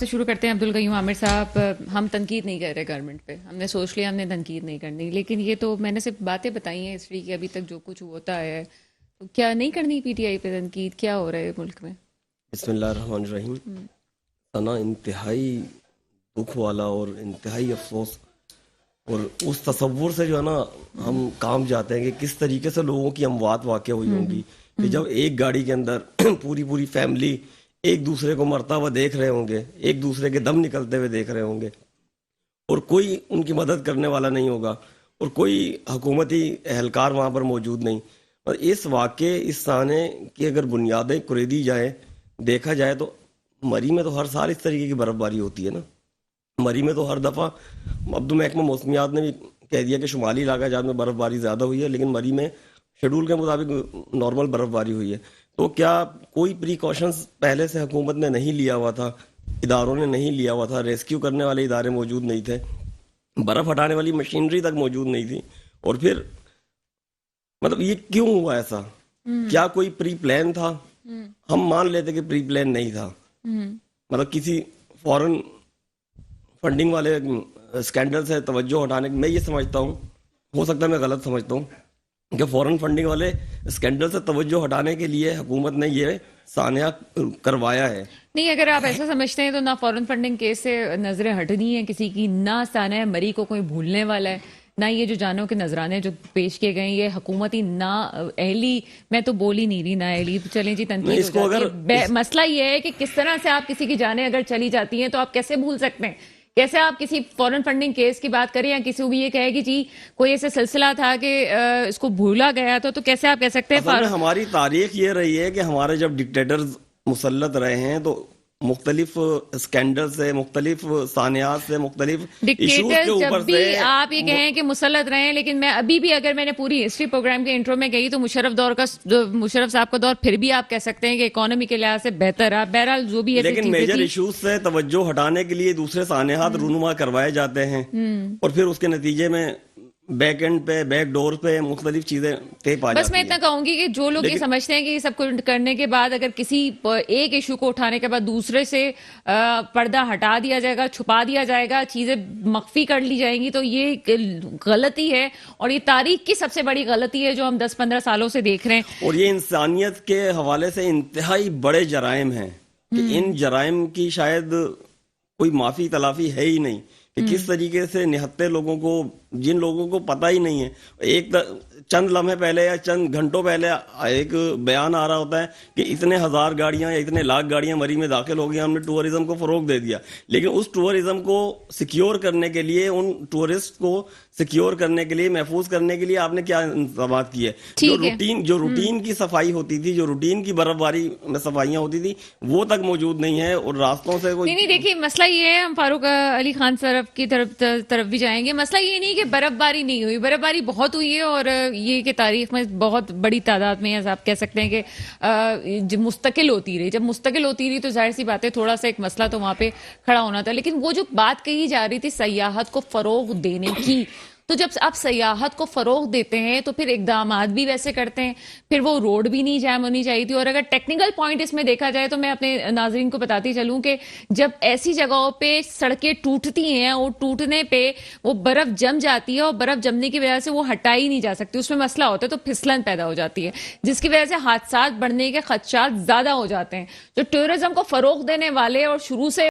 سے شروع کرتے ہیں عبد القیوم عامر صاحب. ہم تنقید نہیں کر رہے گورنمنٹ پہ. ہم نے سوچ لیا ہم نے تنقید نہیں کرنی, لیکن یہ تو میں نے صرف باتیں بتائی ہیں ہسٹری کی ابھی تک جو کچھ ہوتا ہے. تو کیا نہیں کرنی پی ٹی آئی پہ تنقید؟ کیا ہو رہا ہے ملک میں؟ بسم اللہ الرحمن الرحیم. ثنا انتہائی دکھ والا اور انتہائی افسوس اور اس تصور سے جو ہے نا ہم کام جاتے ہیں کہ کس طریقے سے لوگوں کی اموات واقع ہوئی ہوں گی کہ جب ایک گاڑی کے اندر پوری فیملی ایک دوسرے کو مرتا ہوا دیکھ رہے ہوں گے, ایک دوسرے کے دم نکلتے ہوئے دیکھ رہے ہوں گے, اور کوئی ان کی مدد کرنے والا نہیں ہوگا اور کوئی حکومتی اہلکار وہاں پر موجود نہیں. اور اس واقعے اس سانے کی اگر بنیادیں کریدی جائے, دیکھا جائے تو مری میں تو ہر سال اس طریقے کی برف باری ہوتی ہے نا. مری میں تو ہر دفعہ عبد المحکمہ موسمیات نے بھی کہہ دیا کہ شمالی علاقہ جات میں برف باری زیادہ ہوئی ہے, لیکن مری میں شیڈول کے مطابق نارمل برف باری ہوئی ہے. تو کیا کوئی پریکاشنز پہلے سے حکومت نے نہیں لیا ہوا تھا, اداروں نے نہیں لیا ہوا تھا؟ ریسکیو کرنے والے ادارے موجود نہیں تھے, برف ہٹانے والی مشینری تک موجود نہیں تھی. اور پھر مطلب یہ کیوں ہوا ایسا؟ کیا کوئی پری پلان تھا؟ ہم مان لیتے کہ پری پلان نہیں تھا, مطلب کسی فورن فنڈنگ والے اسکینڈل سے توجہ ہٹانے. میں یہ سمجھتا ہوں, ہو سکتا ہے میں غلط سمجھتا ہوں, کہ فورن فنڈنگ والے اسکینڈل سے توجہ ہٹانے کے لیے حکومت نے یہ سانحہ کروایا ہے. نہیں, اگر آپ ایسا سمجھتے ہیں تو نہ فورن فنڈنگ کیس سے نظریں ہٹنی ہیں کسی کی, نہ سانحہ مری کو کوئی بھولنے والا ہے, نہ یہ جو جانوں کے نذرانے جو پیش کیے گئے ہیں یہ حکومتی نا اہلی. میں تو بول ہی نہیں رہی نا اہلی, چلیں جی تنقید ہو جاتی ہے. مسئلہ یہ ہے کہ کس طرح سے آپ کسی کی جانیں اگر چلی جاتی ہیں تو آپ کیسے بھول سکتے ہیں؟ کیسے آپ کسی فورن فنڈنگ کیس کی بات کریں یا کسی کو بھی یہ کہے کہ جی کوئی ایسا سلسلہ تھا کہ اس کو بھولا گیا تو کیسے آپ کہہ سکتے ہیں؟ ہماری تاریخ یہ رہی ہے کہ ہمارے جب ڈکٹیٹرز مسلط رہے ہیں تو مختلف اسکینڈل سے, مختلف سانحات سے, مختلف ایشوز کے اوپر جب بھی آپ یہ کہیں کہ مسلط رہے ہیں, لیکن میں ابھی بھی اگر میں نے پوری ہسٹری پروگرام کے انٹرو میں گئی تو مشرف صاحب کا دور پھر بھی آپ کہہ سکتے ہیں کہ اکانومی کے لحاظ سے بہتر ہے. بہرحال جو بھی ہے, لیکن میجر ایشوز سے توجہ ہٹانے کے لیے دوسرے سانحات رونما کروائے جاتے ہیں اور پھر اس کے نتیجے میں بیک اینڈ پہ, بیک ڈور پہ مختلف چیزیں طے پا جاتی ہیں. بس میں اتنا کہوں گی کہ جو لوگ یہ سمجھتے ہیں کہ یہ سب کچھ کرنے کے بعد اگر کسی ایک ایشو کو اٹھانے کے بعد دوسرے سے پردہ ہٹا دیا جائے گا, چھپا دیا جائے گا, چیزیں مخفی کر لی جائیں گی, تو یہ غلطی ہے اور یہ تاریخ کی سب سے بڑی غلطی ہے جو ہم 10-15 سالوں سے دیکھ رہے ہیں. اور یہ انسانیت کے حوالے سے انتہائی بڑے جرائم ہیں کہ ان جرائم کی شاید کوئی معافی تلافی ہے ہی نہیں. کہ کس طریقے سے نہتے لوگوں کو, جن لوگوں کو پتہ ہی نہیں ہے, ایک چند لمحے پہلے یا چند گھنٹوں پہلے ایک بیان آ رہا ہوتا ہے کہ اتنے ہزار گاڑیاں یا اتنے لاکھ گاڑیاں مری میں داخل ہو گئی, ہم نے ٹورزم کو فروغ دے دیا. لیکن اس ٹورزم کو سیکیور کرنے کے لیے, ان ٹورسٹ کو سیکیور کرنے کے لیے, محفوظ کرنے کے لیے آپ نے کیا انتظامات کیے؟ جو روٹین کی صفائی ہوتی تھی, جو روٹین کی برف باری میں صفائیاں ہوتی تھی, وہ تک موجود نہیں ہے. اور راستوں سے کوئی نہیں, دیکھیے مسئلہ یہ ہے, ہم فاروق علی خان صاحب کی طرف بھی جائیں گے. مسئلہ یہ نہیں کہ برف باری نہیں ہوئی, برف باری بہت ہوئی ہے, اور یہ کہ تاریخ میں بہت بڑی تعداد میں آپ کہہ سکتے ہیں کہ مستقل ہوتی رہی. جب مستقل ہوتی رہی تو ظاہر سی بات ہے تھوڑا سا ایک مسئلہ تو وہاں پہ کھڑا ہونا تھا. لیکن وہ جو بات کہی جا رہی تھی سیاحت کو فروغ دینے کی, تو جب آپ سیاحت کو فروغ دیتے ہیں تو پھر اقدامات بھی ویسے کرتے ہیں, پھر وہ روڈ بھی نہیں جام ہونی چاہیے تھی. اور اگر ٹیکنیکل پوائنٹ اس میں دیکھا جائے تو میں اپنے ناظرین کو بتاتی چلوں کہ جب ایسی جگہوں پہ سڑکیں ٹوٹتی ہیں اور ٹوٹنے پہ وہ برف جم جاتی ہے, اور برف جمنے کی وجہ سے وہ ہٹائی نہیں جا سکتی, اس میں مسئلہ ہوتا ہے تو پھسلن پیدا ہو جاتی ہے, جس کی وجہ سے حادثات بڑھنے کے خدشات زیادہ ہو جاتے ہیں. جو ٹورزم کو فروغ دینے والے اور شروع سے